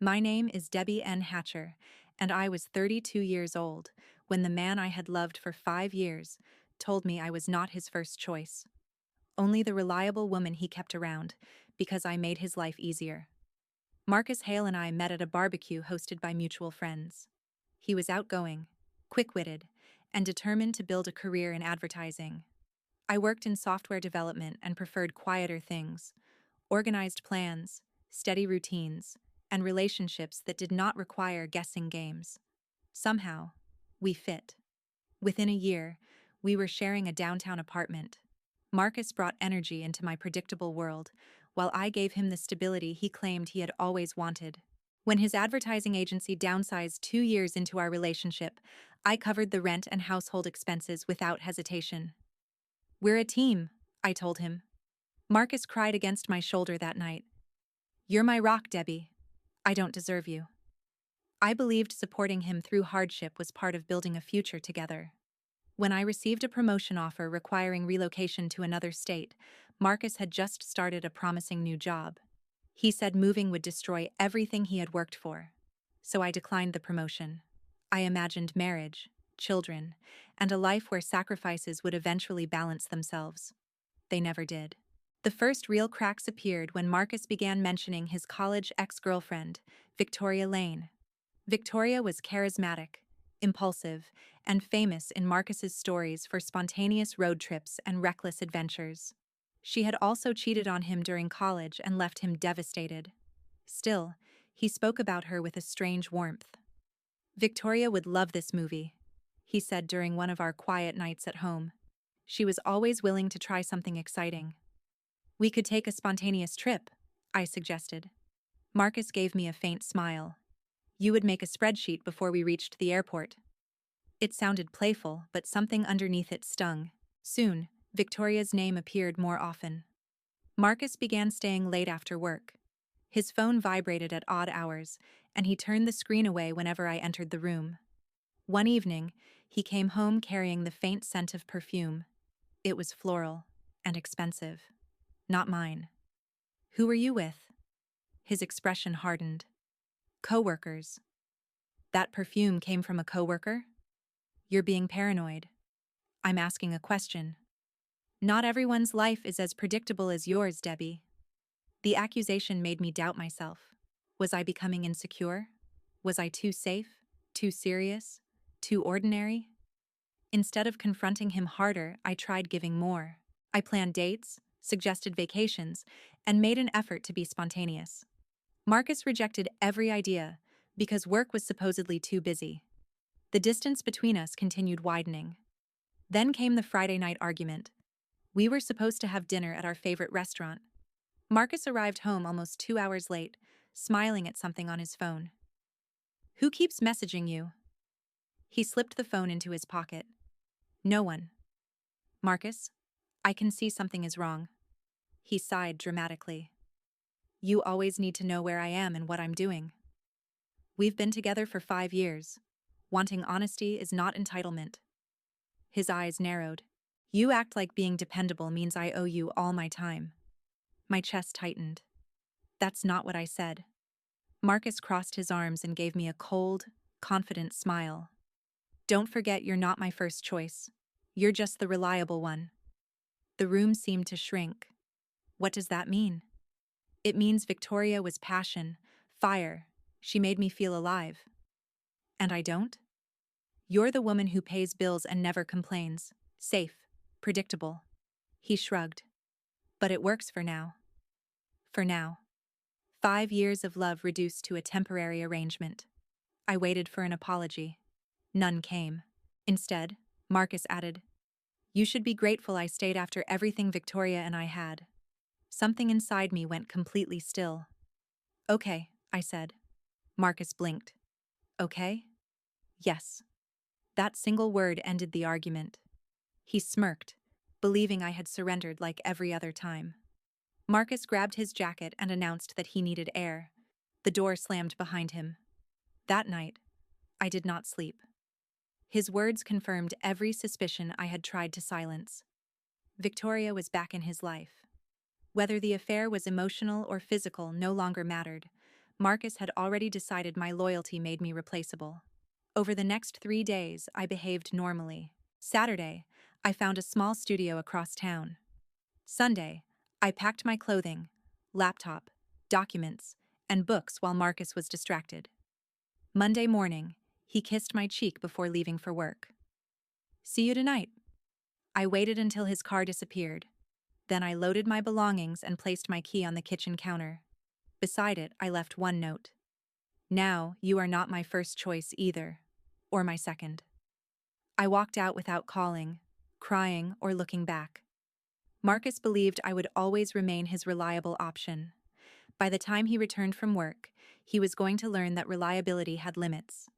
My name is Debbie N. Hatcher, and I was 32 years old when the man I had loved for 5 years told me I was not his first choice. Only the reliable woman he kept around, because I made his life easier. Marcus Hale and I met at a barbecue hosted by mutual friends. He was outgoing, quick-witted, and determined to build a career in advertising. I worked in software development and preferred quieter things, organized plans, steady routines, and relationships that did not require guessing games. Somehow, we fit. Within a year, we were sharing a downtown apartment. Marcus brought energy into my predictable world, while I gave him the stability he claimed he had always wanted. When his advertising agency downsized 2 years into our relationship, I covered the rent and household expenses without hesitation. "We're a team," I told him. Marcus cried against my shoulder that night. "You're my rock, Debbie. I don't deserve you." I believed supporting him through hardship was part of building a future together. When I received a promotion offer requiring relocation to another state, Marcus had just started a promising new job. He said moving would destroy everything he had worked for. So I declined the promotion. I imagined marriage, children, and a life where sacrifices would eventually balance themselves. They never did. The first real cracks appeared when Marcus began mentioning his college ex-girlfriend, Victoria Lane. Victoria was charismatic, impulsive, and famous in Marcus's stories for spontaneous road trips and reckless adventures. She had also cheated on him during college and left him devastated. Still, he spoke about her with a strange warmth. "Victoria would love this movie," he said during one of our quiet nights at home. "She was always willing to try something exciting." "We could take a spontaneous trip," I suggested. Marcus gave me a faint smile. "You would make a spreadsheet before we reached the airport." It sounded playful, but something underneath it stung. Soon, Victoria's name appeared more often. Marcus began staying late after work. His phone vibrated at odd hours, and he turned the screen away whenever I entered the room. One evening, he came home carrying the faint scent of perfume. It was floral and expensive. Not mine. "Who were you with?" His expression hardened. "Coworkers." "That perfume came from a coworker?" "You're being paranoid." "I'm asking a question." "Not everyone's life is as predictable as yours, Debbie." The accusation made me doubt myself. Was I becoming insecure? Was I too safe? Too serious? Too ordinary? Instead of confronting him harder, I tried giving more. I planned dates, suggested vacations, and made an effort to be spontaneous. Marcus rejected every idea because work was supposedly too busy. The distance between us continued widening. Then came the Friday night argument. We were supposed to have dinner at our favorite restaurant. Marcus arrived home almost 2 hours late, smiling at something on his phone. "Who keeps messaging you?" He slipped the phone into his pocket. "No one." "Marcus, I can see something is wrong." He sighed dramatically. "You always need to know where I am and what I'm doing. We've been together for 5 years. Wanting honesty is not entitlement." His eyes narrowed. "You act like being dependable means I owe you all my time." My chest tightened. "That's not what I said." Marcus crossed his arms and gave me a cold, confident smile. "Don't forget you're not my first choice. You're just the reliable one." The room seemed to shrink. "What does that mean?" "It means Victoria was passion, fire. She made me feel alive." "And I don't?" "You're the woman who pays bills and never complains. Safe, predictable." He shrugged. "But it works for now." For now. 5 years of love reduced to a temporary arrangement. I waited for an apology. None came. Instead, Marcus added, "You should be grateful I stayed after everything Victoria and I had." Something inside me went completely still. "Okay," I said. Marcus blinked. "Okay?" "Yes." That single word ended the argument. He smirked, believing I had surrendered like every other time. Marcus grabbed his jacket and announced that he needed air. The door slammed behind him. That night, I did not sleep. His words confirmed every suspicion I had tried to silence. Victoria was back in his life. Whether the affair was emotional or physical no longer mattered. Marcus had already decided my loyalty made me replaceable. Over the next 3 days, I behaved normally. Saturday, I found a small studio across town. Sunday, I packed my clothing, laptop, documents, and books while Marcus was distracted. Monday morning, he kissed my cheek before leaving for work. "See you tonight." I waited until his car disappeared. Then I loaded my belongings and placed my key on the kitchen counter. Beside it, I left one note. "Now, you are not my first choice either. Or my second." I walked out without calling, crying, or looking back. Marcus believed I would always remain his reliable option. By the time he returned from work, he was going to learn that reliability had limits.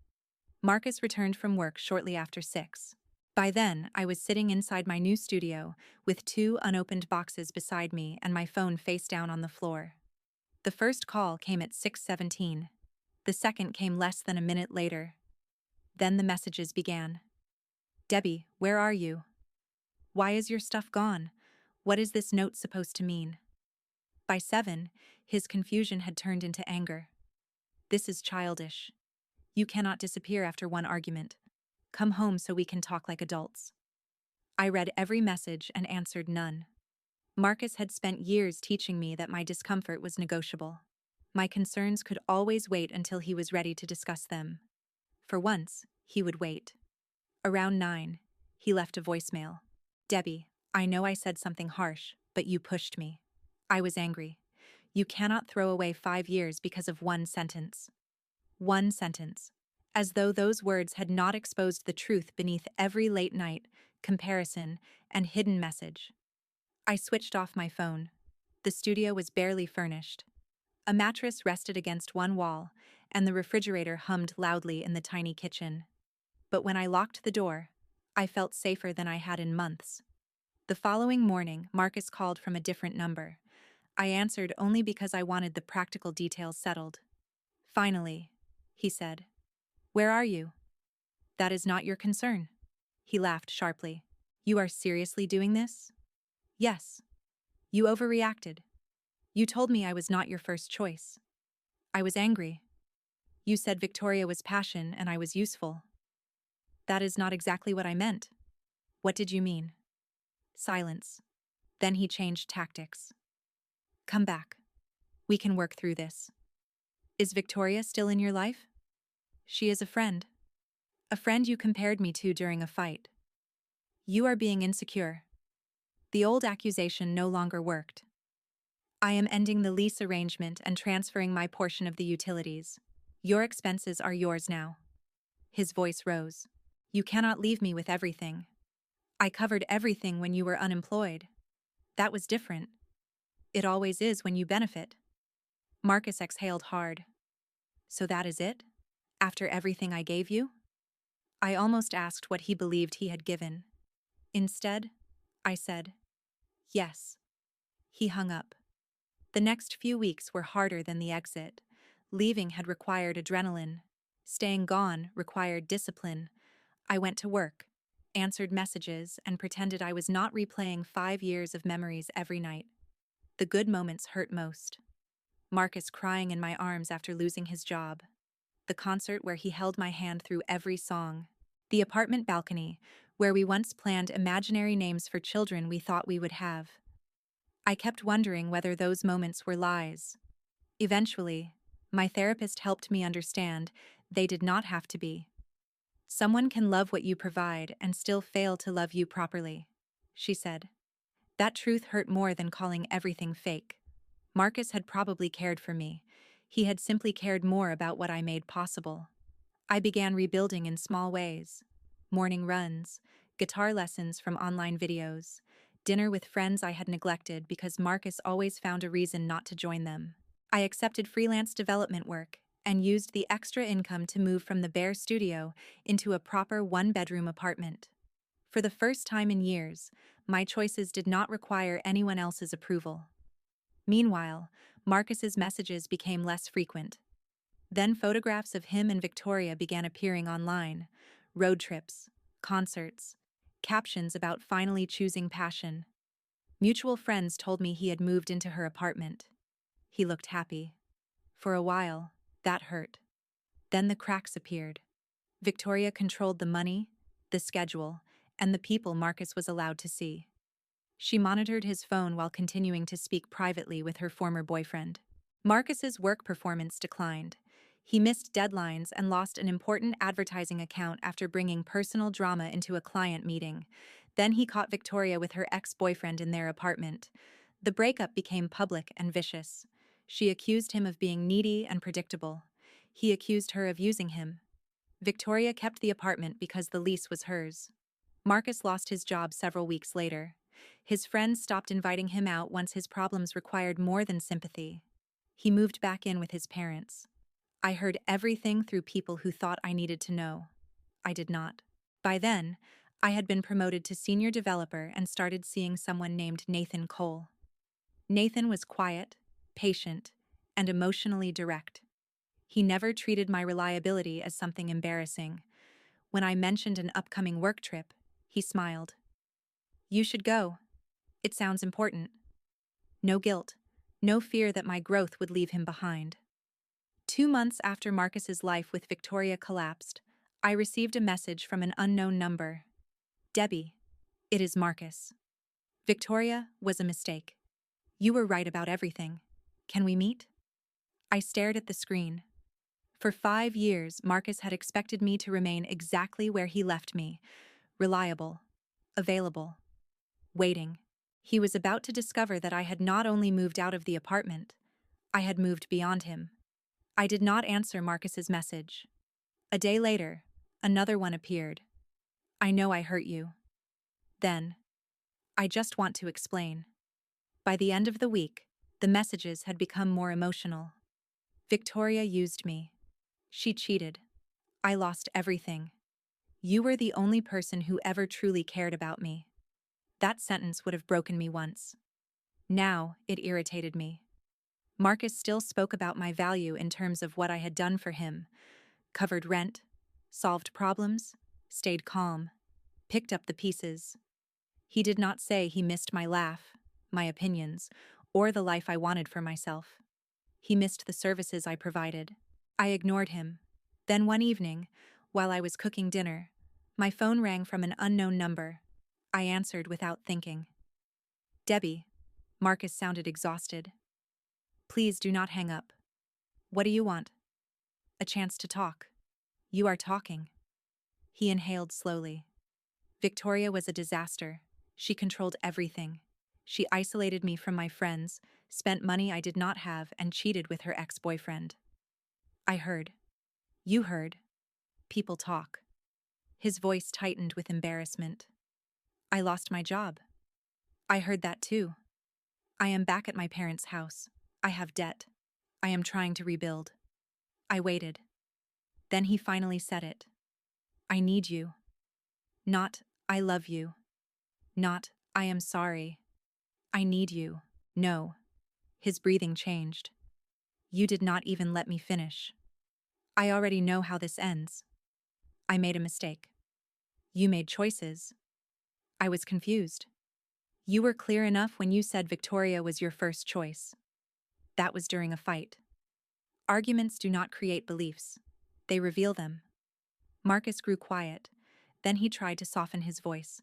Marcus returned from work shortly after 6. By then, I was sitting inside my new studio, with 2 unopened boxes beside me and my phone face down on the floor. The first call came at 6:17. The second came less than a minute later. Then the messages began. "Debbie, where are you? Why is your stuff gone? What is this note supposed to mean?" By 7, his confusion had turned into anger. "This is childish. You cannot disappear after one argument. Come home so we can talk like adults." I read every message and answered none. Marcus had spent years teaching me that my discomfort was negotiable. My concerns could always wait until he was ready to discuss them. For once, he would wait. Around 9, he left a voicemail. "Debbie, I know I said something harsh, but you pushed me." I was angry. You cannot throw away 5 years because of one sentence. One sentence. As though those words had not exposed the truth beneath every late night, comparison, and hidden message. I switched off my phone. The studio was barely furnished. A mattress rested against one wall, and the refrigerator hummed loudly in the tiny kitchen. But when I locked the door, I felt safer than I had in months. The following morning, Marcus called from a different number. I answered only because I wanted the practical details settled. "Finally," he said. "Where are you?" "That is not your concern." He laughed sharply. "You are seriously doing this?" "Yes." "You overreacted. You told me I was not your first choice." I was angry. "You said Victoria was passion and I was useful." "That is not exactly what I meant." "What did you mean?" Silence. Then he changed tactics. "Come back. We can work through this." "Is Victoria still in your life?" "She is a friend. A friend you compared me to during a fight." "You are being insecure." The old accusation no longer worked. "I am ending the lease arrangement and transferring my portion of the utilities. Your expenses are yours now." His voice rose. "You cannot leave me with everything. I covered everything when you were unemployed. That was different. It always is when you benefit." Marcus exhaled hard. "So that is it? After everything I gave you?" I almost asked what he believed he had given. Instead, I said, "Yes." He hung up. The next few weeks were harder than the exit. Leaving had required adrenaline. Staying gone required discipline. I went to work, answered messages, and pretended I was not replaying 5 years of memories every night. The good moments hurt most. Marcus crying in my arms after losing his job. The concert where he held my hand through every song. The apartment balcony, where we once planned imaginary names for children we thought we would have. I kept wondering whether those moments were lies. Eventually, my therapist helped me understand they did not have to be. "Someone can love what you provide and still fail to love you properly," she said. That truth hurt more than calling everything fake. Marcus had probably cared for me. He had simply cared more about what I made possible. I began rebuilding in small ways. Morning runs, guitar lessons from online videos, dinner with friends I had neglected because Marcus always found a reason not to join them. I accepted freelance development work and used the extra income to move from the bare studio into a proper one-bedroom apartment. For the first time in years, my choices did not require anyone else's approval. Meanwhile, Marcus's messages became less frequent. Then photographs of him and Victoria began appearing online. Road trips, concerts, captions about finally choosing passion. Mutual friends told me he had moved into her apartment. He looked happy. For a while, that hurt. Then the cracks appeared. Victoria controlled the money, the schedule, and the people Marcus was allowed to see. She monitored his phone while continuing to speak privately with her former boyfriend. Marcus's work performance declined. He missed deadlines and lost an important advertising account after bringing personal drama into a client meeting. Then he caught Victoria with her ex-boyfriend in their apartment. The breakup became public and vicious. She accused him of being needy and predictable. He accused her of using him. Victoria kept the apartment because the lease was hers. Marcus lost his job several weeks later. His friends stopped inviting him out once his problems required more than sympathy. He moved back in with his parents. I heard everything through people who thought I needed to know. I did not. By then, I had been promoted to senior developer and started seeing someone named Nathan Cole. Nathan was quiet, patient, and emotionally direct. He never treated my reliability as something embarrassing. When I mentioned an upcoming work trip, he smiled. "You should go. It sounds important." No guilt, no fear that my growth would leave him behind. 2 months after Marcus's life with Victoria collapsed, I received a message from an unknown number. "Debbie, it is Marcus. Victoria was a mistake. You were right about everything. Can we meet?" I stared at the screen. For 5 years, Marcus had expected me to remain exactly where he left me, reliable, available, waiting. He was about to discover that I had not only moved out of the apartment, I had moved beyond him. I did not answer Marcus's message. A day later, another one appeared. "I know I hurt you." Then, "I just want to explain." By the end of the week, the messages had become more emotional. "Victoria used me. She cheated. I lost everything. You were the only person who ever truly cared about me." That sentence would have broken me once. Now, it irritated me. Marcus still spoke about my value in terms of what I had done for him: covered rent, solved problems, stayed calm, picked up the pieces. He did not say he missed my laugh, my opinions, or the life I wanted for myself. He missed the services I provided. I ignored him. Then one evening, while I was cooking dinner, my phone rang from an unknown number. I answered without thinking. "Debbie." Marcus sounded exhausted. "Please do not hang up." "What do you want?" "A chance to talk." "You are talking." He inhaled slowly. "Victoria was a disaster. She controlled everything. She isolated me from my friends, spent money I did not have, and cheated with her ex-boyfriend." I heard. "You heard. People talk." His voice tightened with embarrassment. "I lost my job." "I heard that too. I am back at my parents' house. I have debt. I am trying to rebuild." I waited. Then he finally said it. "I need you." Not, "I love you." Not, "I am sorry." "I need you." No. His breathing changed. "You did not even let me finish." "I already know how this ends." "I made a mistake." "You made choices." I was confused. "You were clear enough when you said Victoria was your first choice." That was during a fight. Arguments do not create beliefs. They reveal them. Marcus grew quiet. Then he tried to soften his voice.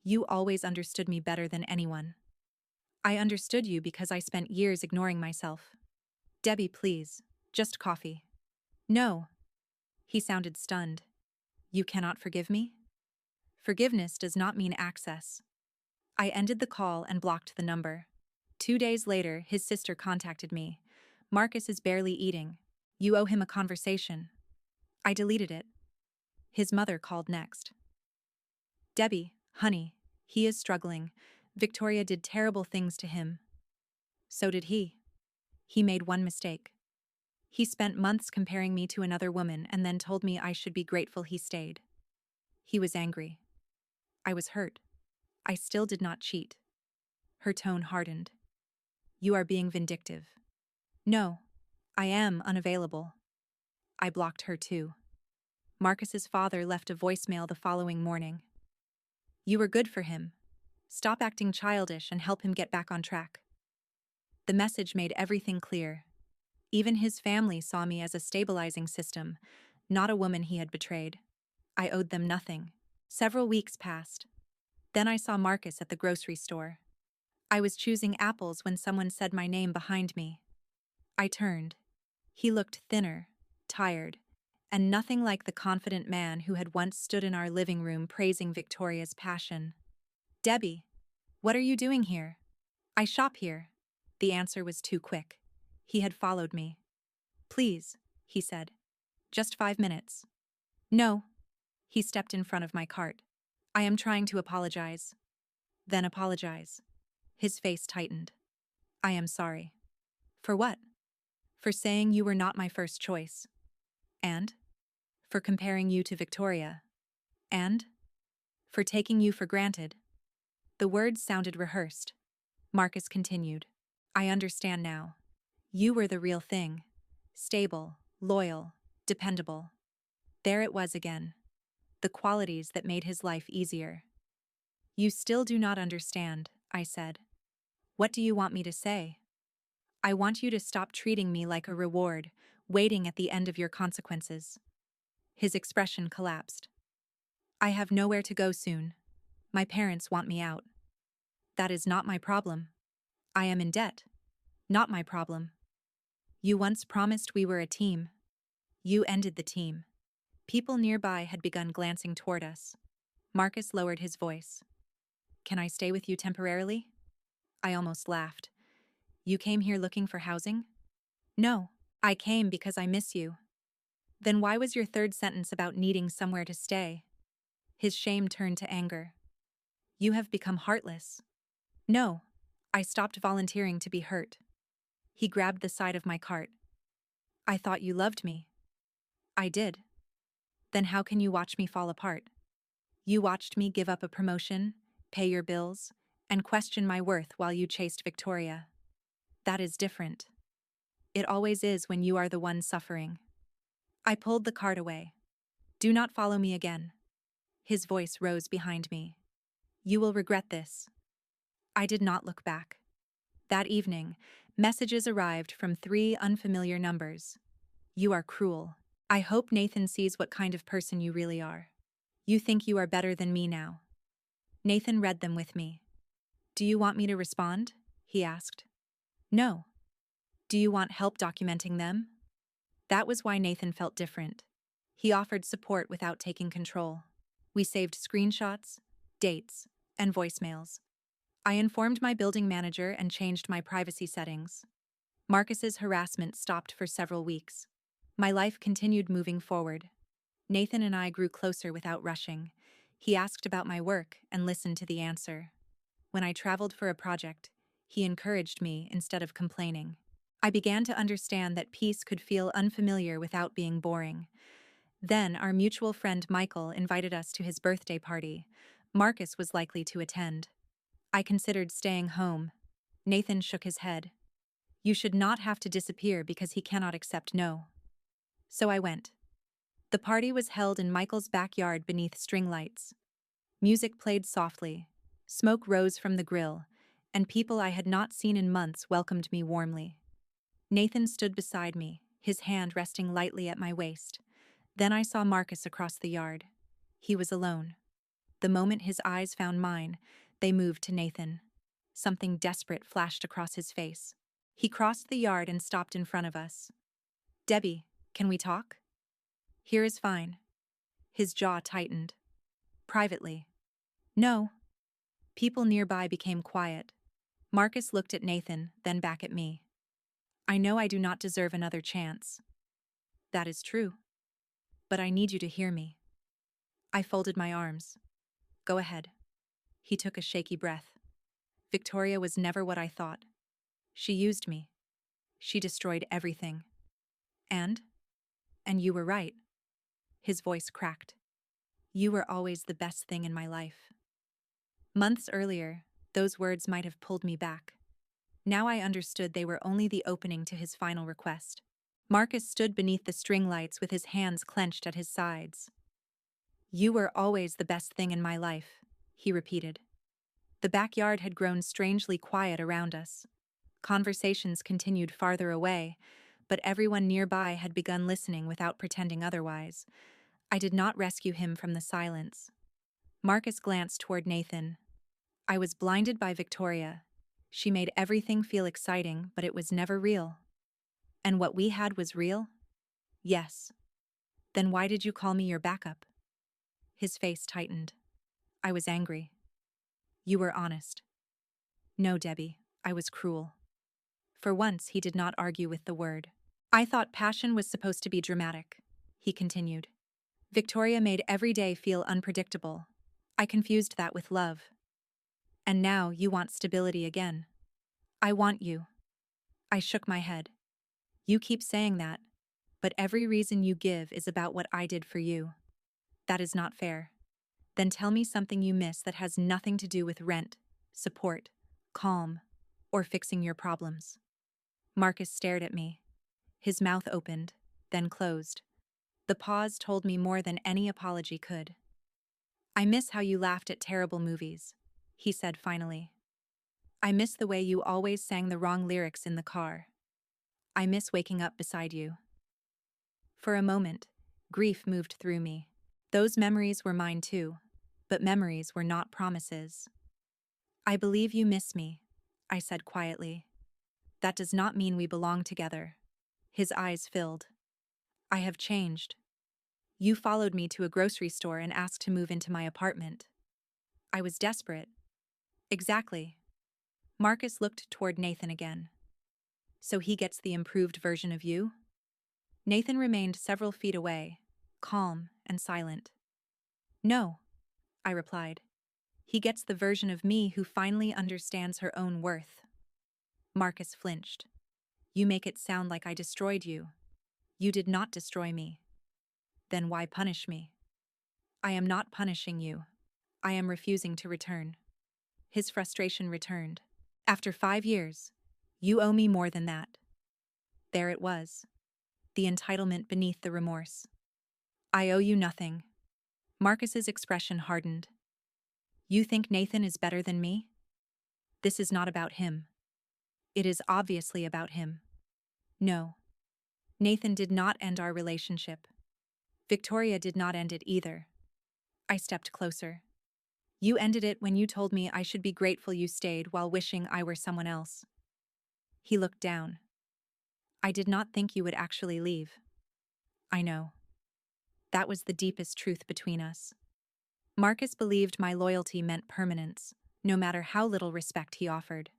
"You always understood me better than anyone." "I understood you because I spent years ignoring myself." "Debbie, please. Just coffee." "No." He sounded stunned. "You cannot forgive me?" "Forgiveness does not mean access." I ended the call and blocked the number. 2 days later, his sister contacted me. "Marcus is barely eating. You owe him a conversation." I deleted it. His mother called next. "Debbie, honey, he is struggling. Victoria did terrible things to him." "So did he." "He made one mistake. He spent months comparing me to another woman and then told me I should be grateful he stayed." He was angry. I was hurt. "I still did not cheat." Her tone hardened. "You are being vindictive." "No, I am unavailable." I blocked her too. Marcus's father left a voicemail the following morning. "You were good for him. Stop acting childish and help him get back on track." The message made everything clear. Even his family saw me as a stabilizing system, not a woman he had betrayed. I owed them nothing. Several weeks passed. Then I saw Marcus at the grocery store. I was choosing apples when someone said my name behind me. I turned. He looked thinner, tired, and nothing like the confident man who had once stood in our living room praising Victoria's passion. "Debbie, what are you doing here?" "I shop here." The answer was too quick. He had followed me. "Please," he said. "Just 5 minutes." "No." He stepped in front of my cart. "I am trying to apologize." "Then apologize." His face tightened. "I am sorry." "For what?" "For saying you were not my first choice." "And?" "For comparing you to Victoria." "And?" "For taking you for granted." The words sounded rehearsed. Marcus continued. "I understand now. You were the real thing. Stable, loyal, dependable." There it was again. The qualities that made his life easier. "You still do not understand," I said. "What do you want me to say?" "I want you to stop treating me like a reward, waiting at the end of your consequences." His expression collapsed. "I have nowhere to go soon. My parents want me out." "That is not my problem." "I am in debt." "Not my problem." "You once promised we were a team." "You ended the team." People nearby had begun glancing toward us. Marcus lowered his voice. "Can I stay with you temporarily?" I almost laughed. "You came here looking for housing?" "No, I came because I miss you." "Then why was your third sentence about needing somewhere to stay?" His shame turned to anger. "You have become heartless." "No, I stopped volunteering to be hurt." He grabbed the side of my cart. "I thought you loved me." "I did." "Then how can you watch me fall apart?" "You watched me give up a promotion, pay your bills, and question my worth while you chased Victoria." "That is different." "It always is when you are the one suffering." I pulled the cart away. "Do not follow me again." His voice rose behind me. "You will regret this." I did not look back. That evening, messages arrived from 3 unfamiliar numbers. "You are cruel. I hope Nathan sees what kind of person you really are. You think you are better than me now." Nathan read them with me. "Do you want me to respond?" he asked. "No." "Do you want help documenting them?" That was why Nathan felt different. He offered support without taking control. We saved screenshots, dates, and voicemails. I informed my building manager and changed my privacy settings. Marcus's harassment stopped for several weeks. My life continued moving forward. Nathan and I grew closer without rushing. He asked about my work and listened to the answer. When I traveled for a project, he encouraged me instead of complaining. I began to understand that peace could feel unfamiliar without being boring. Then our mutual friend Michael invited us to his birthday party. Marcus was likely to attend. I considered staying home. Nathan shook his head. "You should not have to disappear because he cannot accept no." So I went. The party was held in Michael's backyard beneath string lights. Music played softly, smoke rose from the grill, and people I had not seen in months welcomed me warmly. Nathan stood beside me, his hand resting lightly at my waist. Then I saw Marcus across the yard. He was alone. The moment his eyes found mine, they moved to Nathan. Something desperate flashed across his face. He crossed the yard and stopped in front of us. "Debbie, can we talk?" "Here is fine." His jaw tightened. "Privately." "No." People nearby became quiet. Marcus looked at Nathan, then back at me. "I know I do not deserve another chance." "That is true. But I need you to hear me." I folded my arms. "Go ahead." He took a shaky breath. "Victoria was never what I thought. She used me. She destroyed everything. And? And you were right." His voice cracked. "You were always the best thing in my life." Months earlier, those words might have pulled me back. Now I understood they were only the opening to his final request. Marcus stood beneath the string lights with his hands clenched at his sides. "You were always the best thing in my life," he repeated. The backyard had grown strangely quiet around us. Conversations continued farther away, but everyone nearby had begun listening without pretending otherwise. I did not rescue him from the silence. Marcus glanced toward Nathan. I was blinded by Victoria. She made everything feel exciting, but it was never real. And what we had was real? Yes. Then why did you call me your backup? His face tightened. I was angry. You were honest. No, Debbie, I was cruel. For once, he did not argue with the word. I thought passion was supposed to be dramatic, he continued. Victoria made every day feel unpredictable. I confused that with love. And now you want stability again. I want you. I shook my head. You keep saying that, but every reason you give is about what I did for you. That is not fair. Then tell me something you miss that has nothing to do with rent, support, calm, or fixing your problems. Marcus stared at me. His mouth opened, then closed. The pause told me more than any apology could. I miss how you laughed at terrible movies, he said finally. I miss the way you always sang the wrong lyrics in the car. I miss waking up beside you. For a moment, grief moved through me. Those memories were mine too, but memories were not promises. I believe you miss me, I said quietly. That does not mean we belong together. His eyes filled. I have changed. You followed me to a grocery store and asked to move into my apartment. I was desperate. Exactly. Marcus looked toward Nathan again. So he gets the improved version of you? Nathan remained several feet away, calm and silent. No, I replied. He gets the version of me who finally understands her own worth. Marcus flinched. You make it sound like I destroyed you. You did not destroy me. Then why punish me? I am not punishing you. I am refusing to return. His frustration returned. After 5 years, you owe me more than that. There it was. The entitlement beneath the remorse. I owe you nothing. Marcus's expression hardened. You think Nathan is better than me? This is not about him. It is obviously about him. No. Nathan did not end our relationship. Victoria did not end it either. I stepped closer. You ended it when you told me I should be grateful you stayed while wishing I were someone else. He looked down. I did not think you would actually leave. I know. That was the deepest truth between us. Marcus believed my loyalty meant permanence, no matter how little respect he offered.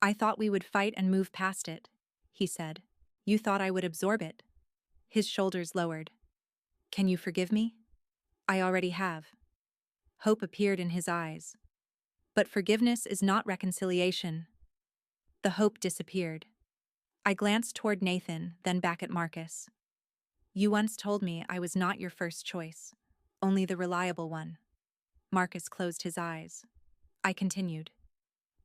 I thought we would fight and move past it, he said. You thought I would absorb it. His shoulders lowered. Can you forgive me? I already have. Hope appeared in his eyes. But forgiveness is not reconciliation. The hope disappeared. I glanced toward Nathan, then back at Marcus. You once told me I was not your first choice, only the reliable one. Marcus closed his eyes. I continued.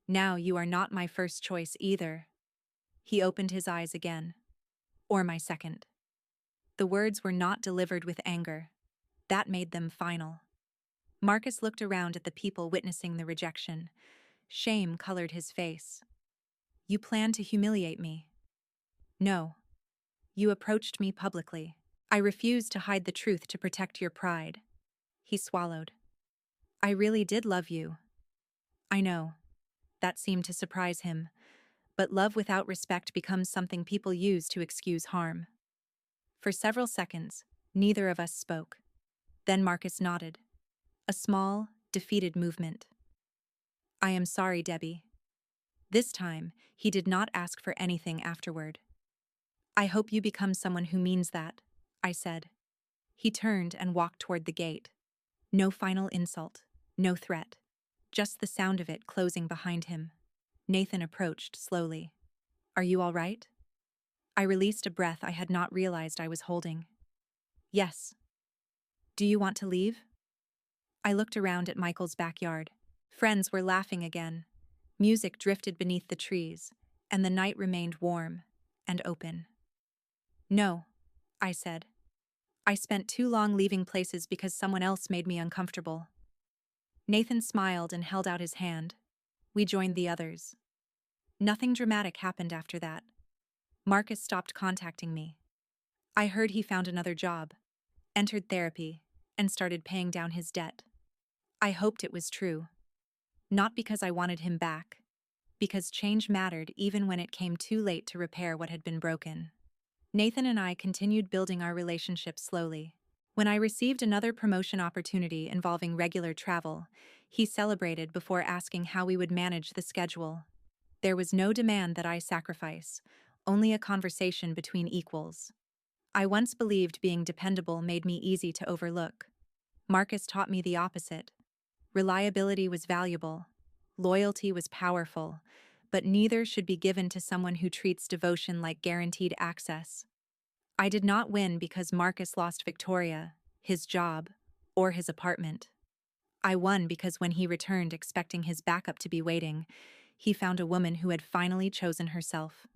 Now you are not my first choice either. He opened his eyes again. Or my second. The words were not delivered with anger. That made them final. Marcus looked around at the people witnessing the rejection. Shame colored his face. You planned to humiliate me. No. You approached me publicly. I refused to hide the truth to protect your pride. He swallowed. I really did love you. I know. That seemed to surprise him. But love without respect becomes something people use to excuse harm. For several seconds, neither of us spoke. Then Marcus nodded. A small, defeated movement. I am sorry, Debbie. This time, he did not ask for anything afterward. I hope you become someone who means that, I said. He turned and walked toward the gate. No final insult, no threat, just the sound of it closing behind him. Nathan approached slowly. Are you all right? I released a breath I had not realized I was holding. Yes. Do you want to leave? I looked around at Michael's backyard. Friends were laughing again. Music drifted beneath the trees, and the night remained warm and open. No, I said. I spent too long leaving places because someone else made me uncomfortable. Nathan smiled and held out his hand. We joined the others. Nothing dramatic happened after that. Marcus stopped contacting me. I heard he found another job, entered therapy, and started paying down his debt. I hoped it was true. Not because I wanted him back, because change mattered even when it came too late to repair what had been broken. Nathan and I continued building our relationship slowly. When I received another promotion opportunity involving regular travel, he celebrated before asking how we would manage the schedule. There was no demand that I sacrifice, only a conversation between equals. I once believed being dependable made me easy to overlook. Marcus taught me the opposite. Reliability was valuable, loyalty was powerful, but neither should be given to someone who treats devotion like guaranteed access. I did not win because Marcus lost Victoria, his job, or his apartment. I won because when he returned expecting his backup to be waiting, he found a woman who had finally chosen herself.